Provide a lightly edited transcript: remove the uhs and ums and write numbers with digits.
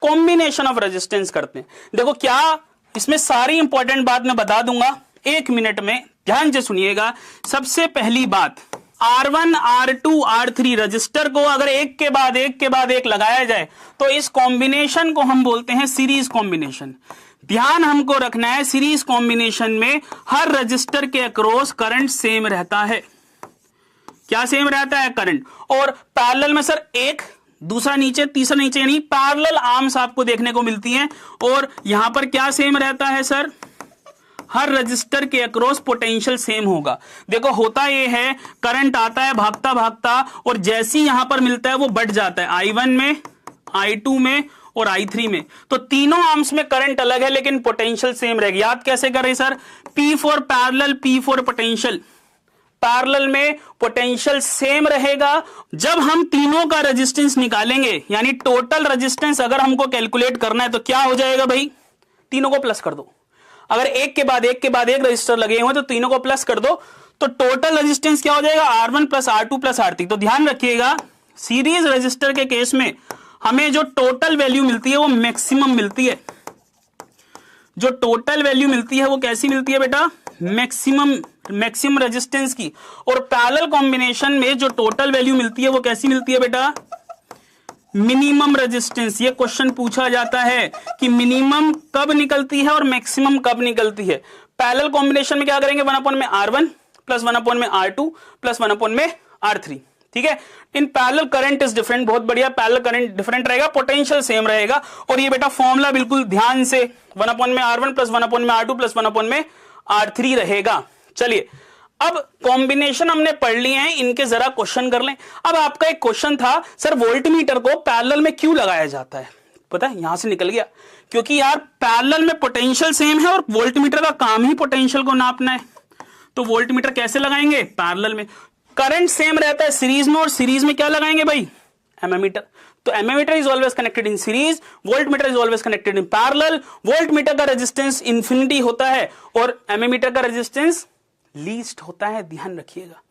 Combination of resistance करते हैं। देखो क्या इसमें सारी इंपॉर्टेंट बात मैं बता दूंगा 1 मिनट में, ध्यान से सुनिएगा। सबसे पहली बात, R1 R2 R3 रजिस्टर को अगर एक के बाद एक लगाया जाए तो इस कॉम्बिनेशन को हम बोलते हैं सीरीज कॉम्बिनेशन। ध्यान हमको रखना है, सीरीज कॉम्बिनेशन में हर रजिस्टर के अक्रॉस करंट सेम रहता है। क्या सेम रहता है? करंट। और पैरेलल में सर एक, दूसरा नीचे, तीसरा नीचे, यानी पैरेलल आर्म्स आपको देखने को मिलती हैं। और यहां पर क्या सेम रहता है सर? हर रजिस्टर के अक्रॉस पोटेंशियल सेम होगा। देखो होता यह है, करंट आता है भागता भागता और जैसे ही यहां पर मिलता है वो बढ़ जाता है I1 में, I2 में और I3 में। तो तीनों आर्म्स में करंट अलग है लेकिन पोटेंशियल सेम रहेगी। याद कैसे करें sir? P for parallel, P for potential. Parallel में पोटेंशियल सेम रहेगा। जब हम तीनों का रेजिस्टेंस निकालेंगे, यानी टोटल रेजिस्टेंस अगर हमको कैलकुलेट करना है तो क्या हो जाएगा भाई? तीनों को प्लस कर दो। अगर एक के बाद एक रजिस्टर लगे हुए तो तीनों को प्लस कर दो, तो टोटल रेजिस्टेंस क्या हो जाएगा? R1 plus R2 plus R3। तो ध्यान रखिएगा, सीरीज रजिस्टर के केस में हमें जो टोटल वैल्यू मिलती है वो मैक्सिमम मिलती है। जो टोटल वैल्यू मिलती है वो कैसी मिलती है बेटा? मैक्सिमम रेजिस्टेंस की। और पैरेलल कॉम्बिनेशन में जो टोटल वैल्यू मिलती है वो कैसी मिलती है बेटा? Minimum resistance. ये क्वेश्चन पूछा जाता है कि मिनिमम कब निकलती है और मैक्सिमम कब निकलती है। पैरेलल कॉम्बिनेशन में क्या करेंगे? 1 में R1 प्लस 1 में R2 प्लस 1 में R3। ठीक है। In parallel current is different. बहुत बढ़िया, पैरेलल करंट डिफरेंट रहेगा, पोटेंशियल सेम रहेगा। और ये बेटा फॉर्मूला बिल्कुल ध्यान से 1 में R1 प्लस 1 में R2 प्लस 1 में R3 रहेगा। चलिए, अब कॉम्बिनेशन हमने पढ़ लिए हैं, इनके जरा क्वेश्चन कर लें। अब आपका एक क्वेश्चन था, सर वोल्टमीटर को पैरेलल में क्यों लगाया जाता है? पता है, यहां से निकल गया, क्योंकि यार पैरेलल में पोटेंशियल सेम है और वोल्टमीटर का काम ही पोटेंशियल को नापना है। तो वोल्टमीटर कैसे लगाएंगे? पैरेलल में। करंट सेम रहता है सीरीज में, और सीरीज में क्या लगाएंगे भाई? एमीमीटर। तो ammeter is always connected in series, voltmeter is always connected in parallel. Voltmeter का रेजिस्टेंस इंफिनिटी होता है और एमीमीटर का रेजिस्टेंस लीस्ट होता है। ध्यान रखिएगा।